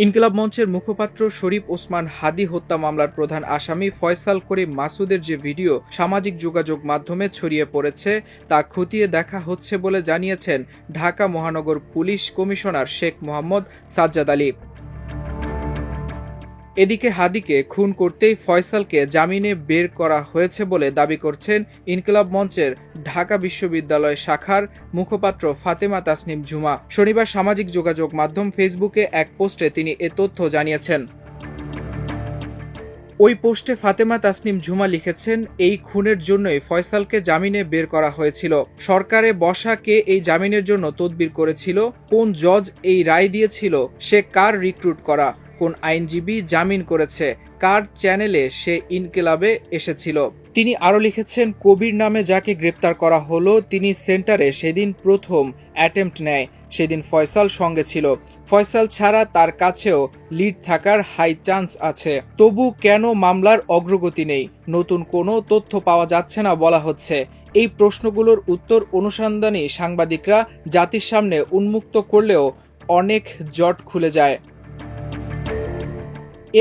ইনকিলাব মঞ্চের মুখপাত্র শরীফ ওসমান হাদী হত্যা মামলার প্রধান আসামি ফয়সাল করিম মাসুদের যে ভিডিও সামাজিক যোগাযোগ মাধ্যমে ছড়িয়ে পড়েছে তা খতিয়ে দেখা হচ্ছে বলে জানিয়েছেন ঢাকা মহানগর পুলিশ কমিশনার শেখ মোহাম্মদ সাজ্জাদ আলী। এদিকে হাদীকে খুন করতেই ফয়সালকে জামিনে বের করা হয়েছে বলে দাবি করছেন ইনকিলাব মঞ্চের ঢাকা বিশ্ববিদ্যালয় শাখার মুখপাত্র ফাতেমা তাসনিম ঝুমা। শনিবার সামাজিক যোগাযোগ মাধ্যম ফেসবুকে এক পোস্টে তিনি এ তথ্য জানিয়েছেন। ওই পোস্টে ফাতেমা তাসনিম ঝুমা লিখেছেন, এই খুনের জন্যই ফয়সালকে জামিনে বের করা হয়েছিল। সরকারে বসা কে এই জামিনের জন্য তদবির করেছিল, কোন জজ এই রায় দিয়েছিল, সে কার রিক্রুট করা, কোন আইনজীবী জামিন করেছে, কার চ্যানেলে সে ইনকিলাবে এসেছিল। তিনি আরও লিখেছেন, কবির নামে যাকে গ্রেপ্তার করা হলো তিনি সেন্টারে সেদিন প্রথম অ্যাটেম্পট নেয়, সেদিন ফয়সাল সঙ্গে ছিল। ফয়সাল ছাড়া তার কাছেও লিড থাকার হাই চান্স আছে। তবু কেন মামলার অগ্রগতি নেই, নতুন কোনো তথ্য পাওয়া যাচ্ছে না বলা হচ্ছে। এই প্রশ্নগুলোর উত্তর অনুসন্ধানী সাংবাদিকরা জাতির সামনে উন্মুক্ত করলেও অনেক জট খুলে যায়।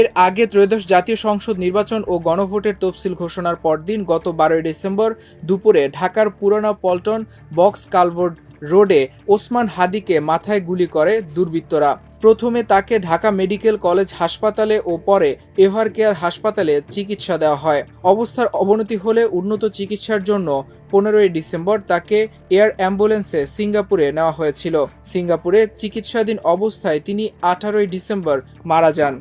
এর আগে ত্রয়োদশ জাতীয় সংসদ নির্বাচন ও গণভোটের তফসিল ঘোষণার পরদিন গত 12 ডিসেম্বর দুপুরে ঢাকার পুরানা পল্টন বক্স কালভার্ট রোডে ওসমান হাদীকে মাথায় গুলি করে দুর্বৃত্তরা। প্রথমে তাকে ঢাকা মেডিকেল কলেজ হাসপাতালে ও পরে এভারকেয়ার হাসপাতালে চিকিৎসা দেওয়া হয়। অবস্থার অবনতি হলে উন্নত চিকিৎসার জন্য 15 ডিসেম্বর তাকে এয়ার অ্যাম্বুলেন্সে সিঙ্গাপুরে নেওয়া হয়েছিল। সিঙ্গাপুরে চিকিৎসাধীন অবস্থায় তিনি 18 ডিসেম্বর মারা যান।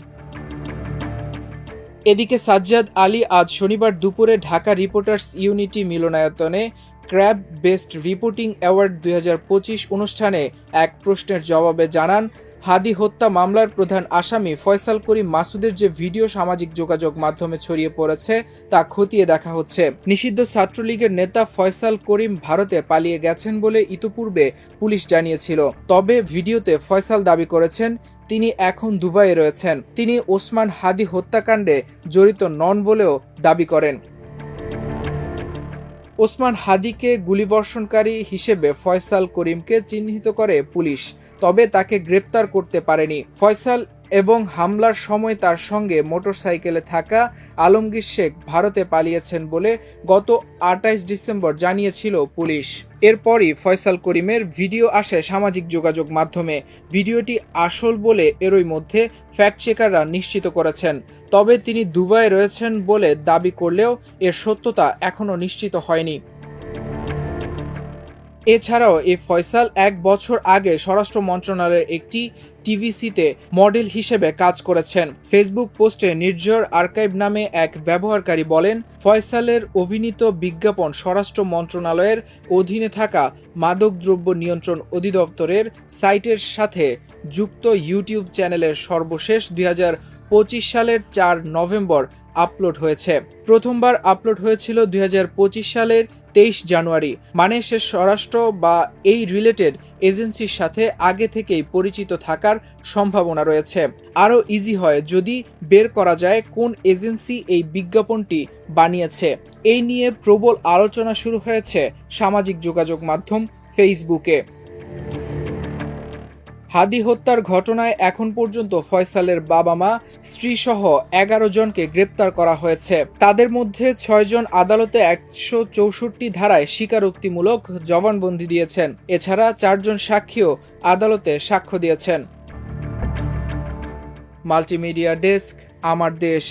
এদিকে সাজ্জাদ আলী আজ শনিবার দুপুরে ঢাকা রিপোর্টার্স ইউনিটি মিলনায়তনে ক্র্যাব বেস্ট রিপোর্টিং অ্যাওয়ার্ড 2025 অনুষ্ঠানে এক প্রশ্নের জবাবে জানান, হাদী হত্যা মামলার প্রধান আসামি ফয়সাল করিম মাসুদের যে ভিডিও সামাজিক যোগাযোগ মাধ্যমে ছড়িয়ে পড়েছে তা খতিয়ে দেখা হচ্ছে। নিষিদ্ধ ছাত্রলীগের নেতা ফয়সাল করিম ভারতে পালিয়ে গেছেন বলে ইতোপূর্বে পুলিশ জানিয়েছিল। তবে ভিডিওতে ফয়সাল দাবি করেছেন তিনি এখন দুবাইয়ে রয়েছেন। তিনি ওসমান হাদী হত্যাকাণ্ডে জড়িত নন বলেও দাবি করেন। ওসমান হাদীকে গুলিবর্ষণকারী হিসেবে ফয়সাল করিমকে চিহ্নিত করে পুলিশ, তবে তাকে গ্রেপ্তার করতে পারেনি। ফয়সাল এবং হামলার সময় তার সঙ্গে মোটরসাইকেলে থাকা আলমগীর শেখ ভারতে পালিয়েছেন বলে গত 28 ডিসেম্বর জানিয়েছিল পুলিশ। এরপরই ফয়সাল করিমের ভিডিও আসে সামাজিক যোগাযোগ মাধ্যমে। ভিডিওটি আসল বলে এরই মধ্যে ফ্যাক্ট চেকাররা নিশ্চিত করেছেন। তবে তিনি দুবাইয়ে রয়েছেন বলে দাবি করলেও এর সত্যতা এখনও নিশ্চিত হয়নি। এছাড়াও এই ফয়সাল 1 বছর আগে স্বরাষ্ট্র মন্ত্রণালয়ের একটি টিভিসিতে মডেল হিসেবে কাজ করেছেন। ফেসবুক পোস্টে নির্ঝর আর্কাইভ নামে এক ব্যবহারকারী বলেন, ফয়সালের অভিনীত বিজ্ঞাপন স্বরাষ্ট্র মন্ত্রণালয়ের অধীনে থাকা মাদকদ্রব্য নিয়ন্ত্রণ অধিদপ্তরের সাইটের সাথে যুক্ত ইউটিউব চ্যানেলের সর্বশেষ 2025 সালের 4 নভেম্বর আপলোড হয়েছে। প্রথমবার আপলোড হয়েছিল 2025 সালের 23 জানুয়ারি। মানে সে স্বরাষ্ট্র বা এই রিলেটেড এজেন্সির সাথে আগে থেকেই পরিচিত থাকার সম্ভাবনা রয়েছে। আরও ইজি হয় যদি বের করা যায় কোন এজেন্সি এই বিজ্ঞাপনটি বানিয়েছে। এই নিয়ে প্রবল আলোচনা শুরু হয়েছে সামাজিক যোগাযোগ মাধ্যম ফেসবুকে। হাদী হত্যার ঘটনায় এখন পর্যন্ত ফয়সালের বাবা মা স্ত্রীসহ 11 জনকে গ্রেপ্তার করা হয়েছে। তাদের মধ্যে 6 জন আদালতে 164 ধারায় স্বীকারোক্তিমূলক জবানবন্দি দিয়েছেন। এছাড়া 4 জন সাক্ষীও আদালতে সাক্ষ্য দিয়েছেন। মাল্টিমিডিয়া ডেস্ক, আমার দেশ।